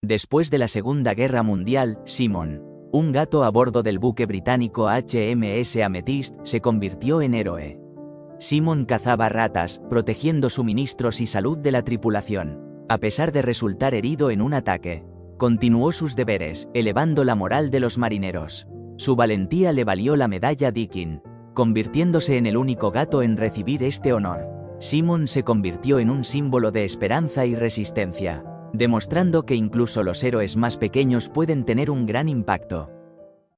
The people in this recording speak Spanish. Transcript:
Después de la Segunda Guerra Mundial, Simon, un gato a bordo del buque británico HMS Amethyst, se convirtió en héroe. Simon cazaba ratas, protegiendo suministros y salud de la tripulación. A pesar de resultar herido en un ataque, continuó sus deberes, elevando la moral de los marineros. Su valentía le valió la medalla Dickin, convirtiéndose en el único gato en recibir este honor. Simon se convirtió en un símbolo de esperanza y resistencia, demostrando que incluso los héroes más pequeños pueden tener un gran impacto.